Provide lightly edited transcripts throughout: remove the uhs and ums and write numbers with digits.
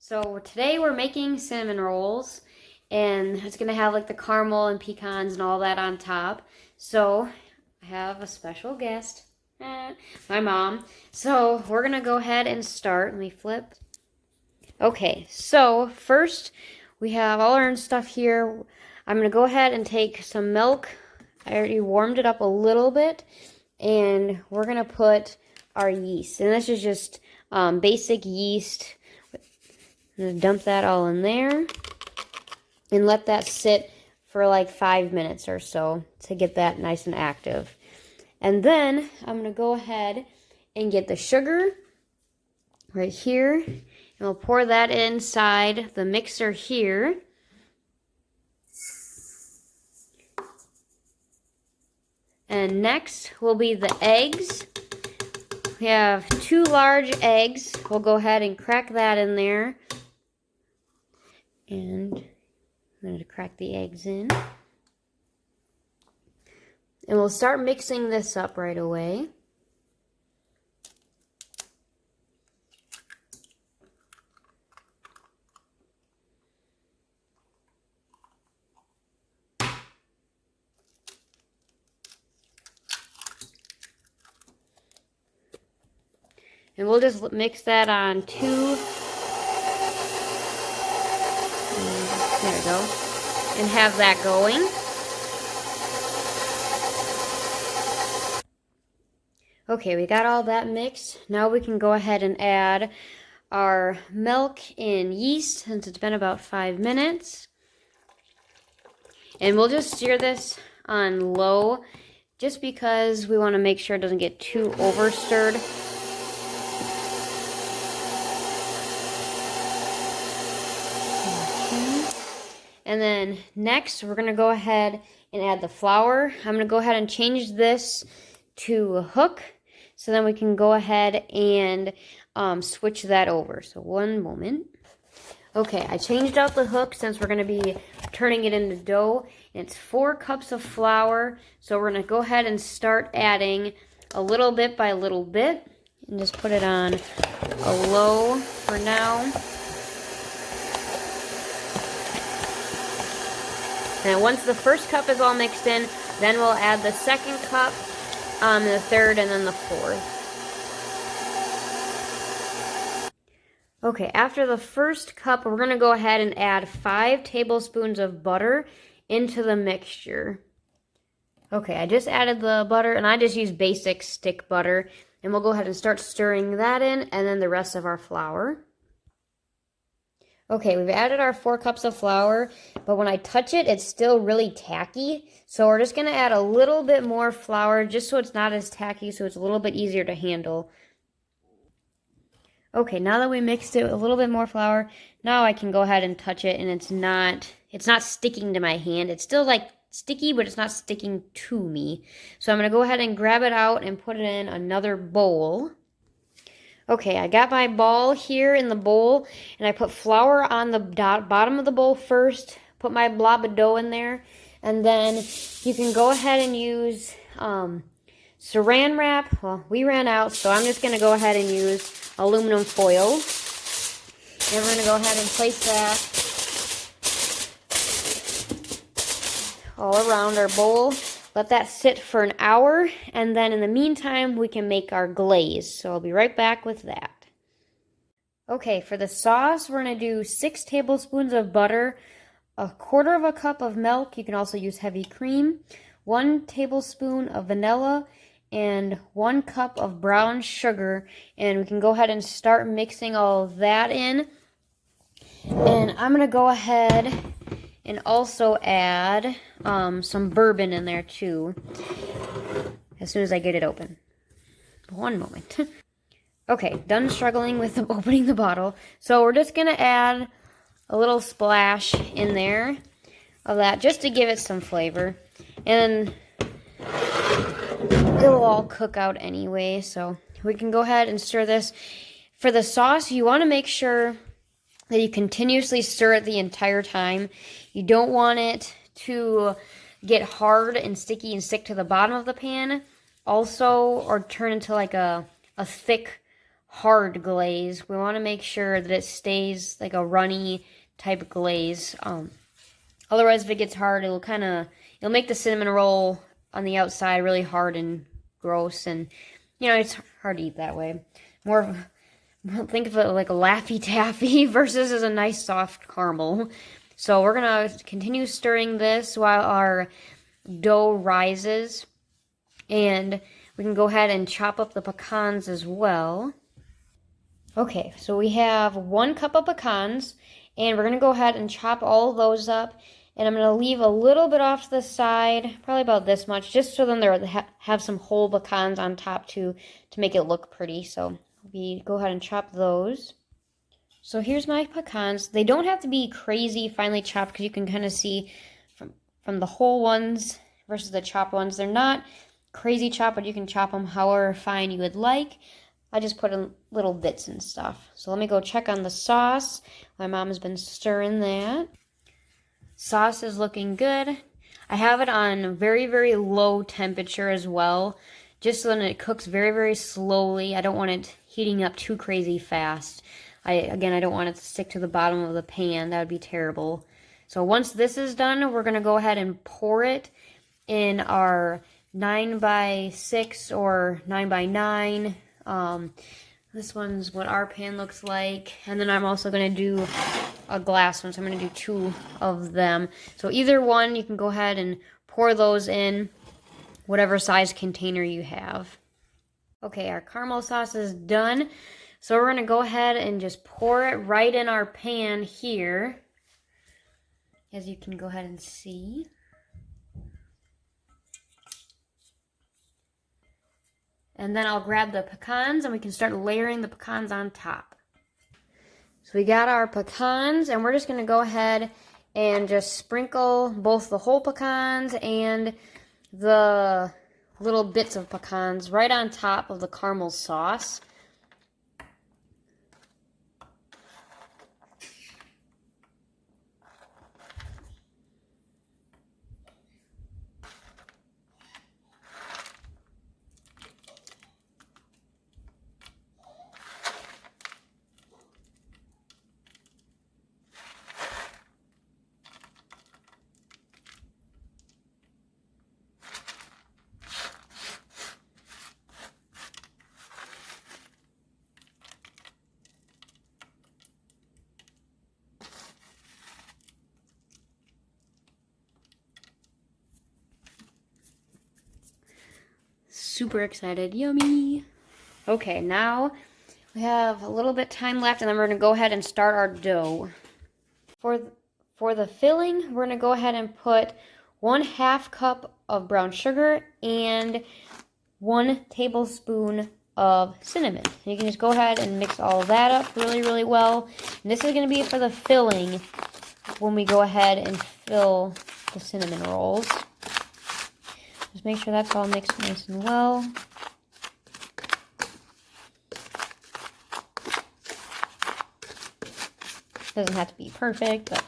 So today we're making cinnamon rolls, and it's gonna have like the caramel and pecans and all that on top. So I have a special guest, my mom. So we're gonna go ahead and start. Let me flip. Okay, so first we have all our stuff here. I'm gonna go ahead and take some milk. I already warmed it up a little bit, and we're gonna put our yeast. And this is just basic yeast. I'm gonna dump that all in there and let that sit for like 5 minutes or so to get that nice and active. And then I'm gonna go ahead and get the sugar right here, and we'll pour that inside the mixer here. And next will be the eggs. We have 2 large eggs. We'll go ahead and crack that in there. And I'm going to crack the eggs in. And we'll start mixing this up right away. And we'll just mix that on 2. There we go. And have that going. Okay, we got all that mixed. Now we can go ahead and add our milk and yeast since it's been about 5 minutes. And we'll just stir this on low just because we want to make sure it doesn't get too over stirred. And then next, we're going to go ahead and add the flour. I'm going to go ahead and change this to a hook, so then we can go ahead and switch that over. So one moment. Okay, I changed out the hook since we're going to be turning it into dough. And it's 4 cups of flour. So we're going to go ahead and start adding a little bit by little bit. And just put it on a low for now. And once the first cup is all mixed in, then we'll add the second cup, the third, and then the fourth. Okay, after the first cup, we're going to go ahead and add 5 tablespoons of butter into the mixture. Okay, I just added the butter, and I just use basic stick butter. And we'll go ahead and start stirring that in, and then the rest of our flour. Okay, we've added our 4 cups of flour, but when I touch it, it's still really tacky. So we're just going to add a little bit more flour just so it's not as tacky, so it's a little bit easier to handle. Okay, now that we mixed it with a little bit more flour, now I can go ahead and touch it, and it's not sticking to my hand. It's still like sticky, but it's not sticking to me. So I'm going to go ahead and grab it out and put it in another bowl. Okay, I got my ball here in the bowl, and I put flour on the bottom of the bowl first, put my blob of dough in there, and then you can go ahead and use saran wrap. Well, we ran out, so I'm just going to go ahead and use aluminum foil. And we're going to go ahead and place that all around our bowl. Let that sit for an hour, and then in the meantime, we can make our glaze. So I'll be right back with that. Okay, for the sauce, we're going to do 6 tablespoons of butter, 1/4 cup of milk. You can also use heavy cream, 1 tablespoon of vanilla, and 1 cup of brown sugar. And we can go ahead and start mixing all of that in. And I'm going to go ahead and also add some bourbon in there too, as soon as I get it open. One moment. Okay, done struggling with opening the bottle. So we're just going to add a little splash in there of that just to give it some flavor. And it'll all cook out anyway, so we can go ahead and stir this. For the sauce, you want to make sure that you continuously stir it the entire time. You don't want it to get hard and sticky and stick to the bottom of the pan also, or turn into like a thick hard glaze. We want to make sure that it stays like a runny type glaze. Otherwise, if it gets hard, it'll make the cinnamon roll on the outside really hard and gross, and it's hard to eat that way. Think of it like a Laffy Taffy versus as a nice soft caramel. So we're gonna continue stirring this while our dough rises, and we can go ahead and chop up the pecans as well. Okay, so we have 1 cup of pecans, and we're gonna go ahead and chop all those up. And I'm going to leave a little bit off to the side, probably about this much, just so then they have some whole pecans on top to make it look pretty. So we go ahead and chop those. So here's my pecans. They don't have to be crazy finely chopped, because you can kind of see from the whole ones versus the chopped ones. They're not crazy chopped, but you can chop them however fine you would like. I just put in little bits and stuff. So let me go check on the sauce. My mom has been stirring that. Sauce is looking good. I have it on very, very low temperature as well, just so that it cooks very, very slowly. I don't want it heating up too crazy fast. Again, I don't want it to stick to the bottom of the pan. That would be terrible. So once this is done, we're going to go ahead and pour it in our 9x6 or 9x9. This one's what our pan looks like. And then I'm also going to do a glass one, so I'm going to do 2 of them. So either one, you can go ahead and pour those in whatever size container you have. Okay, our caramel sauce is done. So we're going to go ahead and just pour it right in our pan here, as you can go ahead and see. And then I'll grab the pecans and we can start layering the pecans on top. So we got our pecans, and we're just going to go ahead and just sprinkle both the whole pecans and the little bits of pecans right on top of the caramel sauce. Super excited. Yummy. Okay, now we have a little bit time left, and then we're going to go ahead and start our dough. For the filling, we're going to go ahead and put 1/2 cup of brown sugar and 1 tablespoon of cinnamon. And you can just go ahead and mix all that up really, really well. And this is going to be for the filling when we go ahead and fill the cinnamon rolls. Just make sure that's all mixed nice and well. Doesn't have to be perfect, but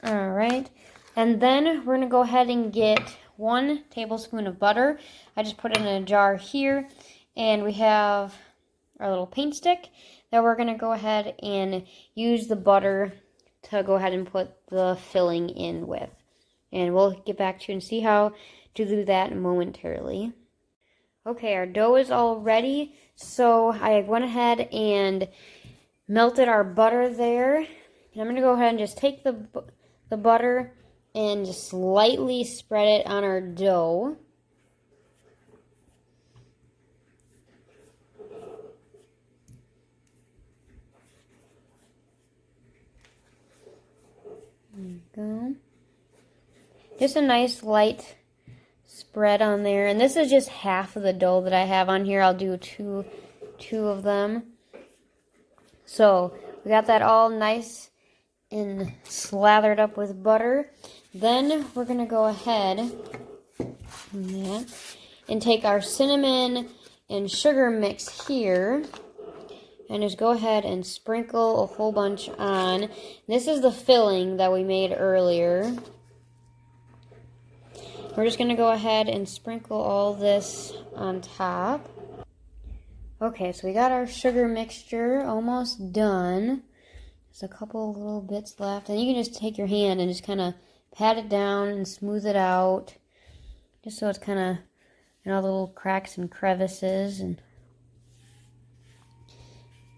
Alright. And then we're going to go ahead and get 1 tablespoon of butter. I just put it in a jar here. And we have our little paint stick that we're going to go ahead and use the butter to go ahead and put the filling in with. And we'll get back to you and see how to do that momentarily. Okay, our dough is all ready. So I went ahead and melted our butter there. And I'm going to go ahead and just take the butter and just lightly spread it on our dough. There you go. Just a nice light spread on there. And this is just half of the dough that I have on here. I'll do two of them. So we got that all nice and slathered up with butter. Then we're going to go ahead and take our cinnamon and sugar mix here. And just go ahead and sprinkle a whole bunch on. This is the filling that we made earlier. We're just going to go ahead and sprinkle all this on top. Okay, so we got our sugar mixture almost done. There's a couple little bits left. And you can just take your hand and just kind of pat it down and smooth it out. Just so it's kind of in all the little cracks and crevices. And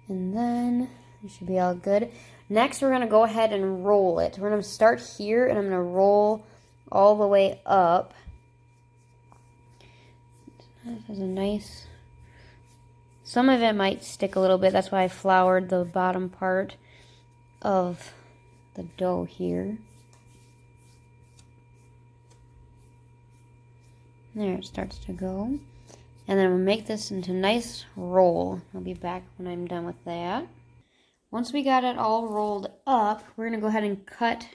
then it should be all good. Next, we're going to go ahead and roll it. We're going to start here, and I'm going to roll all the way up. This is a nice... Some of it might stick a little bit. That's why I floured the bottom part of the dough here. There, it starts to go. And then we'll make this into a nice roll. I'll be back when I'm done with that. Once we got it all rolled up, we're going to go ahead and cut.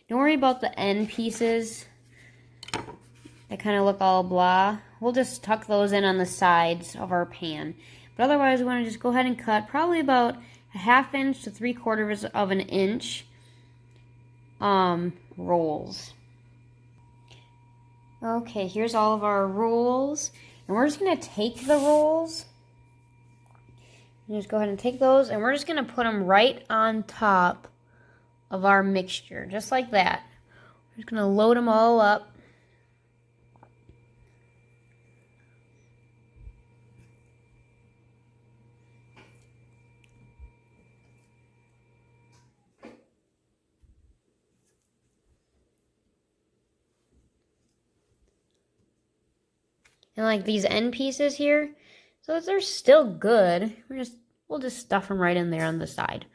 Don't worry about the end pieces that kind of look all blah. We'll just tuck those in on the sides of our pan. But otherwise, we want to just go ahead and cut probably about a 1/2 inch to 3/4 of an inch rolls. Okay, here's all of our rolls. And we're just going to take the rolls. And just go ahead and take those, and we're just going to put them right on top of our mixture, just like that. We're just going to load them all up. And like these end pieces here, so they're still good. We'll just stuff them right in there on the side.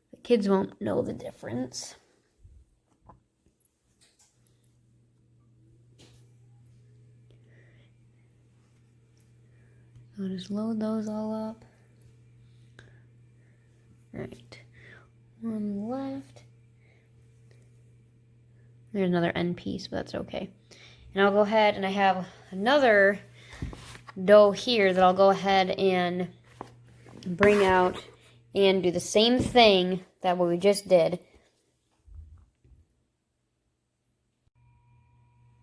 The kids won't know the difference. So just load those all up. Right. One left. There's another end piece, but that's okay. And I'll go ahead, and I have another dough here that I'll go ahead and bring out and do the same thing that what we just did.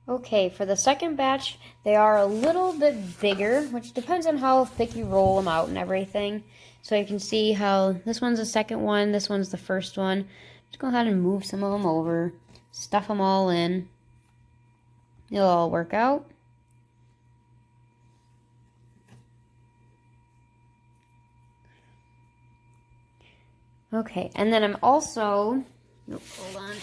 Okay, for the second batch, they are a little bit bigger, which depends on how thick you roll them out and everything. So you can see how this one's the second one, this one's the first one. Just go ahead and move some of them over, stuff them all in. It'll all work out. Okay, and then I'm also, hold on.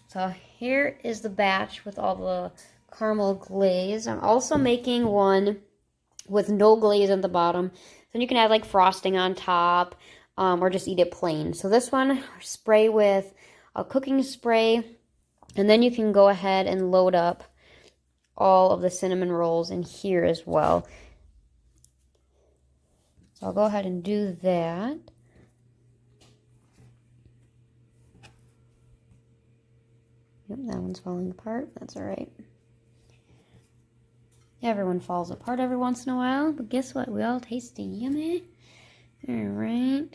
So here is the batch with all the caramel glaze. I'm also making one with no glaze on the bottom. Then you can add like frosting on top, or just eat it plain. So this one, spray with a cooking spray, and then you can go ahead and load up all of the cinnamon rolls in here as well. So I'll go ahead and do that. Yep, that one's falling apart. That's all right. Everyone falls apart every once in a while, but guess what? We all taste yummy. All right.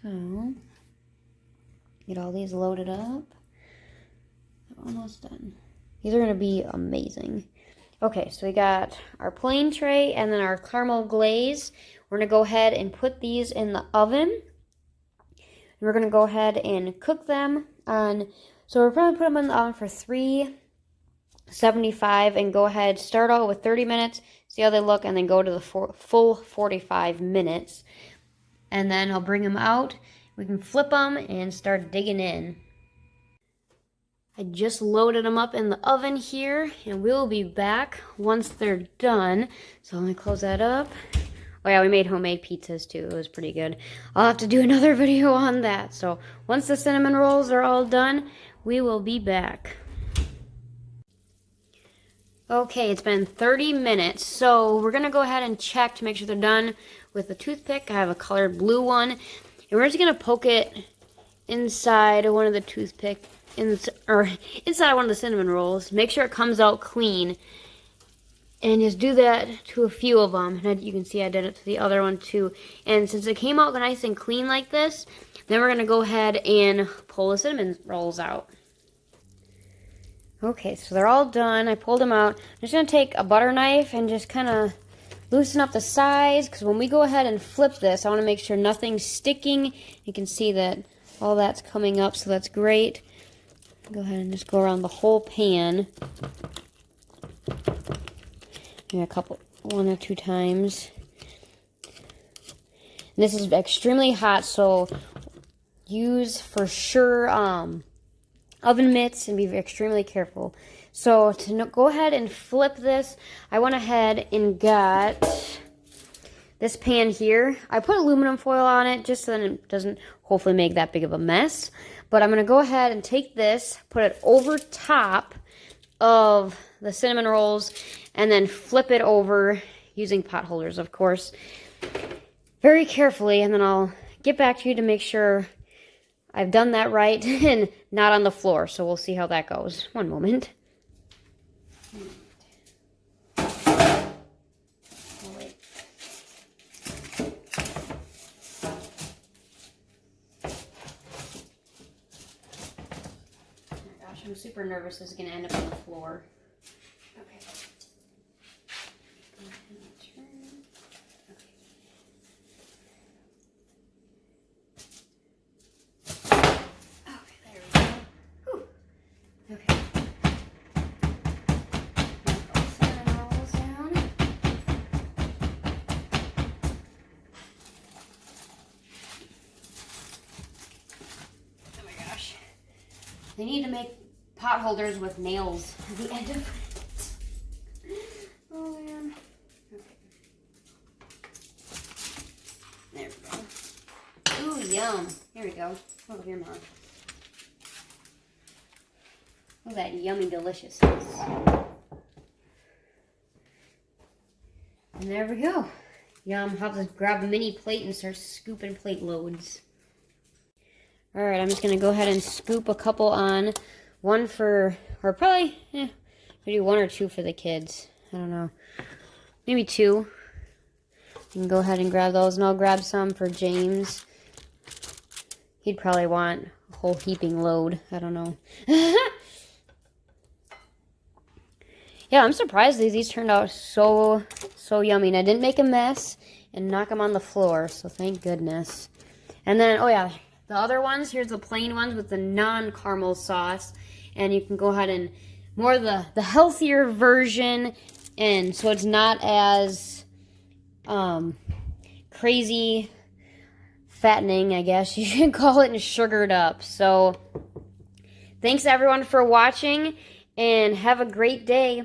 So, get all these loaded up. We're almost done. These are going to be amazing. Okay, so we got our plain tray and then our caramel glaze. We're going to go ahead and put these in the oven. And we're going to go ahead and cook them on, so we're probably put them in the oven for 375 and go ahead, start out with 30 minutes, see how they look, and then go to the full 45 minutes. And then I'll bring them out. We can flip them and start digging in. I just loaded them up in the oven here, and we'll be back once they're done. So let me close that up. Oh yeah, we made homemade pizzas too. It was pretty good. I'll have to do another video on that. So once the cinnamon rolls are all done, we will be back. Okay, it's been 30 minutes. So we're gonna go ahead and check to make sure they're done with the toothpick. I have a colored blue one. And we're just gonna poke it inside one of the toothpick, inside one of the cinnamon rolls. Make sure it comes out clean. And just do that to a few of them. And you can see I did it to the other one too. And since it came out nice and clean like this, then we're going to go ahead and pull the cinnamon rolls out. Okay, so they're all done. I pulled them out. I'm just going to take a butter knife and just kind of loosen up the sides, because when we go ahead and flip this, I want to make sure nothing's sticking. You can see that all that's coming up, so that's great. Go ahead and just go around the whole pan. Maybe one or two times. And this is extremely hot, so use for sure oven mitts and be extremely careful. So to go ahead and flip this, I went ahead and got this pan here. I put aluminum foil on it just so that it doesn't hopefully make that big of a mess. But I'm going to go ahead and take this, put it over top of the cinnamon rolls, and then flip it over using pot holders, of course, very carefully. And then I'll get back to you to make sure I've done that right and not on the floor. So we'll see how that goes. One moment. I'm super nervous this is going to end up on the floor. Okay. Okay, there we go. Whew. Okay. Cinnamon rolls down. Oh my gosh. They need to make pot holders with nails at the end of it. Oh man. Okay. There we go. Ooh, yum. Here we go. Oh, here, Mom. Oh, that yummy deliciousness. And there we go. Yum. I'll just grab a mini plate and start scooping plate loads. Alright, I'm just going to go ahead and scoop a couple on. One for, or probably, maybe one or two for the kids. I don't know. Maybe two. You can go ahead and grab those, and I'll grab some for James. He'd probably want a whole heaping load. I don't know. Yeah, I'm surprised these turned out so yummy. And I didn't make a mess and knock them on the floor, so thank goodness. And then, oh yeah, the other ones, here's the plain ones with the non-caramel sauce. And you can go ahead and more the healthier version, and so it's not as crazy fattening, I guess you should call it, and sugared up. So thanks everyone for watching, and have a great day.